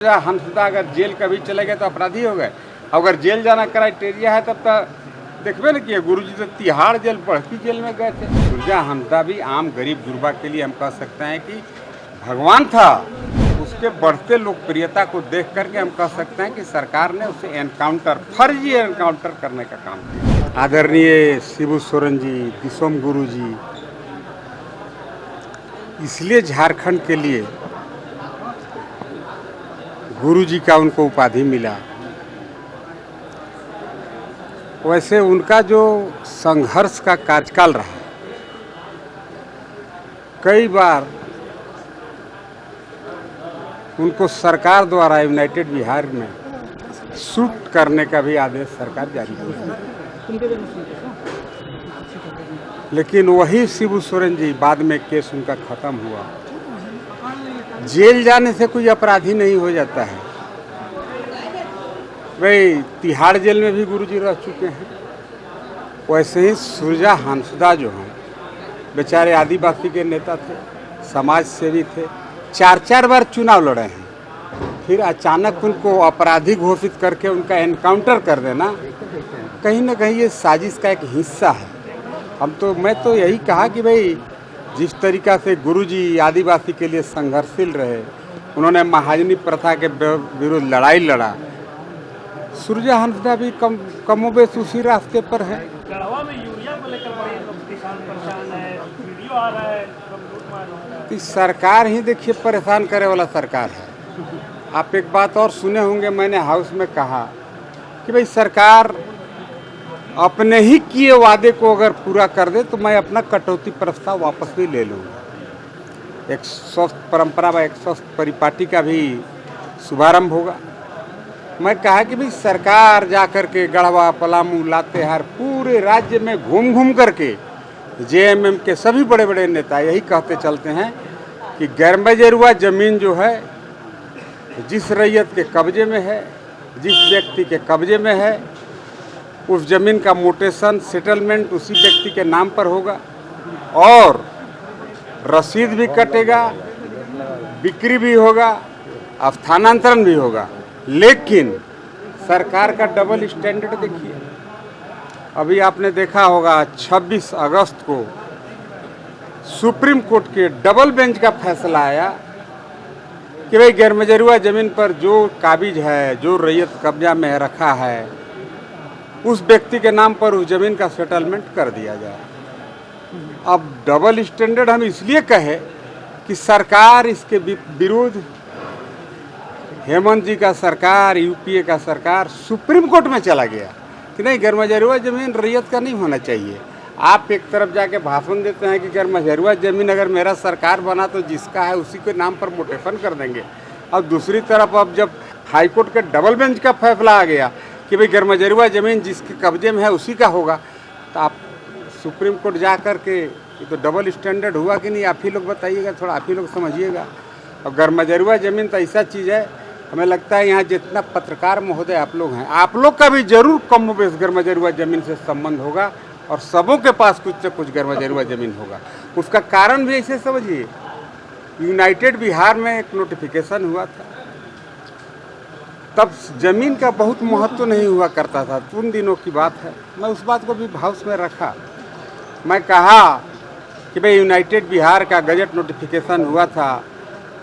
हंसदा अगर जेल कभी चले गए तो अपराधी हो गए। अगर जेल जाना क्राइटेरिया है तब तो देखबे न किए गुरुजी तो तिहाड़ जेल पढ़ती जेल में गए थे। सुरजा हमदा भी आम गरीब गुरबा के लिए हम कह सकते हैं कि भगवान था। उसके बढ़ते लोकप्रियता को देख करके हम कह सकते हैं कि सरकार ने उसे एनकाउंटर, फर्जी एनकाउंटर करने का काम किया। आदरणीय शिबू सोरेन जी, दिसोम गुरु जी, इसलिए झारखंड के लिए गुरु जी का उनको उपाधि मिला। वैसे उनका जो संघर्ष का कार्यकाल रहा, कई बार उनको सरकार द्वारा यूनाइटेड बिहार में शूट करने का भी आदेश सरकार जारी किया, लेकिन वही शिबू सोरेन जी बाद में केस उनका खत्म हुआ। जेल जाने से कोई अपराधी नहीं हो जाता है। भाई तिहाड़ जेल में भी गुरुजी रह चुके हैं। वैसे ही सुरजा हंसदा जो हैं, बेचारे आदिवासी के नेता थे, समाज सेवी थे, 4 बार चुनाव लड़े हैं। फिर अचानक उनको अपराधी घोषित करके उनका एनकाउंटर कर देना कहीं ना कहीं ये साजिश का एक हिस्सा है। मैं तो यही कहा कि भाई जिस तरीका से गुरुजी आदिवासी के लिए संघर्षशील रहे, उन्होंने महाजनी प्रथा के विरुद्ध लड़ाई लड़ा, सुरजा हंसदा भी कमोबेश उसी रास्ते पर है। गढ़वा में यूरिया को लेकर बड़े किसान परेशान है, वीडियो आ रहा है, तो सरकार ही देखिए परेशान करे वाला सरकार है। आप एक बात और सुने होंगे, मैंने हाउस में कहा कि भाई सरकार अपने ही किए वादे को अगर पूरा कर दे तो मैं अपना कटौती प्रस्ताव वापस भी ले लूँगा। एक स्वस्थ परंपरा व एक स्वस्थ परिपाटी का भी शुभारंभ होगा। मैं कहा कि भाई सरकार जा कर के गढ़वा, पलामू, लातेहार पूरे राज्य में घूम घूम करके जेएमएम के सभी बड़े बड़े नेता यही कहते चलते हैं कि गैरमजरूआ ज़मीन जो है जिस रैयत के कब्जे में है, जिस व्यक्ति के कब्जे में है, उस ज़मीन का मोटेशन, सेटलमेंट उसी व्यक्ति के नाम पर होगा और रसीद भी कटेगा, बिक्री भी होगा, स्थानांतरण भी होगा। लेकिन सरकार का डबल स्टैंडर्ड देखिए। अभी आपने देखा होगा 26 अगस्त को सुप्रीम कोर्ट के डबल बेंच का फैसला आया कि भाई गैरमजरूआ ज़मीन पर जो काबिज है, जो रैयत कब्जा में रखा है, उस व्यक्ति के नाम पर उस ज़मीन का सेटलमेंट कर दिया जाए। अब डबल स्टैंडर्ड हम इसलिए कहे कि सरकार इसके विरुद्ध, हेमंत जी का सरकार, यूपीए का सरकार सुप्रीम कोर्ट में चला गया कि नहीं, गैरमजरूआ ज़मीन रैयत का नहीं होना चाहिए। आप एक तरफ जाके भाषण देते हैं कि गैरमजरूआ ज़मीन अगर मेरा सरकार बना तो जिसका है उसी के नाम पर मोटेशन कर देंगे, और दूसरी तरफ अब जब हाईकोर्ट के डबल बेंच का फैसला आ गया कि भाई गैरमजरूआ ज़मीन जिसके कब्जे में है उसी का होगा, तो आप सुप्रीम कोर्ट जा कर के ये तो डबल स्टैंडर्ड हुआ कि नहीं? आप ही लोग बताइएगा, थोड़ा आप ही लोग समझिएगा। और गैरमजरूआ ज़मीन तो ऐसा चीज़ है, हमें लगता है यहाँ जितना पत्रकार महोदय आप लोग हैं, आप लोग का भी जरूर कम बेश गैरमजरूआ ज़मीन से संबंध होगा और सबों के पास कुछ से कुछ गैरमजरूआ ज़मीन होगा। उसका कारण भी ऐसे समझिए, यूनाइटेड बिहार में एक नोटिफिकेशन हुआ था, तब ज़मीन का बहुत महत्व नहीं हुआ करता था, उन दिनों की बात है। मैं उस बात को भी हाउस में रखा। मैं कहा कि भाई यूनाइटेड बिहार का गजट नोटिफिकेशन हुआ था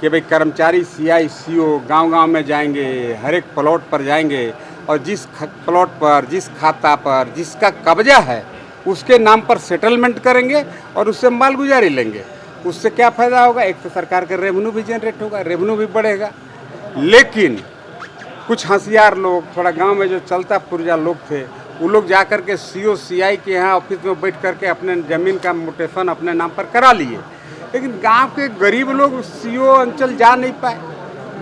कि भाई कर्मचारी सीआई सीओ गांव-गांव में जाएंगे, हर एक प्लॉट पर जाएंगे और जिस प्लॉट पर, जिस खाता पर जिसका कब्जा है उसके नाम पर सेटलमेंट करेंगे और उससे मालगुजारी लेंगे। उससे क्या फ़ायदा होगा? एक तो सरकार का रेवेन्यू भी जनरेट होगा, रेवेन्यू भी बढ़ेगा। लेकिन कुछ होशियार लोग, थोड़ा गांव में जो चलता पुर्जा लोग थे, वो लोग जा कर के सीओ सीआई के यहाँ ऑफिस में बैठ करके अपने ज़मीन का मोटेशन अपने नाम पर करा लिए। लेकिन गांव के गरीब लोग सीओ अंचल जा नहीं पाए,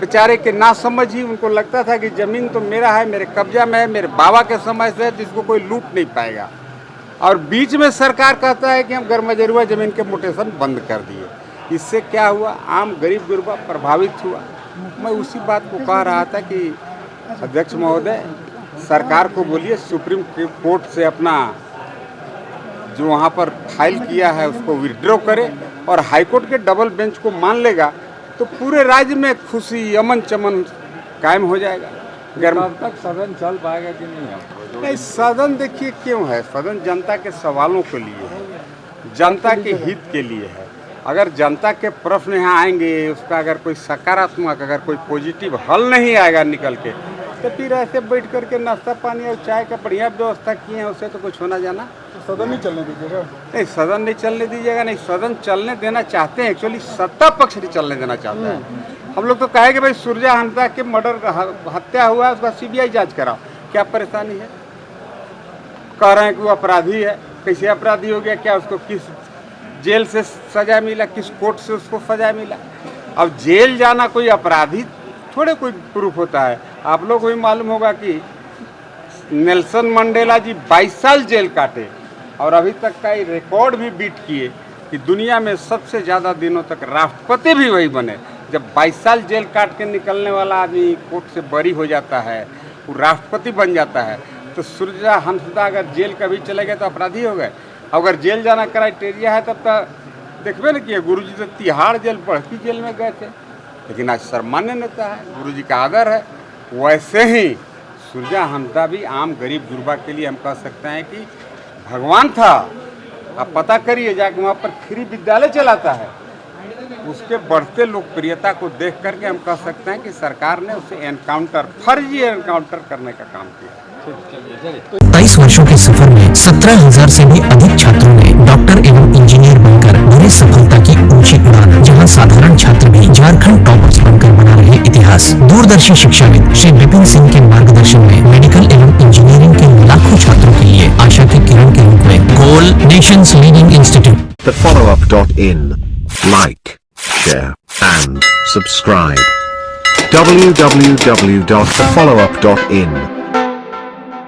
बेचारे के ना समझ ही। उनको लगता था कि ज़मीन तो मेरा है, मेरे कब्जा में है, मेरे बाबा के समय से है, जिसको कोई लूट नहीं पाएगा। और बीच में सरकार कहता है कि हम गैरमजरूआ ज़मीन के मोटेशन बंद कर दिए। इससे क्या हुआ? आम गरीब गुरबा प्रभावित हुआ। मैं उसी बात को कह रहा था कि अध्यक्ष महोदय, सरकार को बोलिए सुप्रीम कोर्ट से अपना जो वहाँ पर फाइल किया है उसको विड्रॉ करे और हाईकोर्ट के डबल बेंच को मान लेगा तो पूरे राज्य में खुशी, अमन चमन कायम हो जाएगा। अगर तब तक सदन चल पाएगा कि नहीं आपको? नहीं, सदन देखिए क्यों है, सदन जनता के सवालों के लिए है, जनता के हित के लिए है। अगर जनता के प्रश्न यहाँ आएंगे, उसका अगर कोई सकारात्मक, अगर कोई पॉजिटिव हल नहीं आएगा निकल के, तो फिर ऐसे बैठ करके नाश्ता पानी और चाय का बढ़िया व्यवस्था किए हैं, उससे तो कुछ होना जाना। सदन नहीं चलने दीजिएगा? नहीं, सदन नहीं चलने दीजिएगा नहीं, सदन चलने देना चाहते हैं, एक्चुअली सत्ता पक्ष नहीं चलने देना चाहता है। हम लोग तो कहे कि भाई सुरजा हंसा के मर्डर हत्या हुआ है, उसका सीबीआई जांच कराओ, क्या परेशानी है? कह रहे हैं कि वो अपराधी है, कैसे अपराधी हो गया, क्या उसको किस जेल से सजा मिला, किस कोर्ट से उसको सजा मिला? अब जेल जाना कोई अपराधी थोड़े कोई प्रूफ होता है। आप लोग को भी मालूम होगा कि नेल्सन मंडेला जी 22 साल जेल काटे और अभी तक का ये रिकॉर्ड भी बीट किए कि दुनिया में सबसे ज़्यादा दिनों तक राष्ट्रपति भी वही बने। जब 22 साल जेल काट के निकलने वाला आदमी कोर्ट से बरी हो जाता है, वो राष्ट्रपति बन जाता है, तो सुरजा हंसदा अगर जेल कभी चले गए तो अपराधी हो गए। अगर जेल जाना क्राइटेरिया है तब तो देखबे न किया, गुरुजी तो तिहाड़ जेल पढ़ती जेल में गए थे, लेकिन आज सम्मान्य नेता है, गुरुजी का आदर है। वैसे ही सुरजा हंसदा भी आम गरीब गुरबा के लिए हम कह सकते हैं कि भगवान था। आप पता करिए जाके, वहाँ पर फ्री विद्यालय चलाता है। उसके बढ़ते लोकप्रियता को देख करके हम कह सकते हैं कि सरकार ने उसे एनकाउंटर, फर्जी एनकाउंटर करने का काम किया। 23 वर्षों के सफर में 17,000 से भी अधिक छात्रों ने डॉक्टर एवं इंजीनियर बनकर बड़ी सफलता की ऊंची उड़ान, जहां साधारण छात्र भी झारखंड टॉपर्स बनकर बना रहे इतिहास। दूरदर्शी शिक्षाविद श्री विपिन सिंह के मार्गदर्शन में मेडिकल एवं इंजीनियरिंग के लाखों छात्रों के लिए आशा की किरण के रूप में Goal nation's leading institute. TheFollowUp.in. Like, share, and subscribe. www.thefollowup.in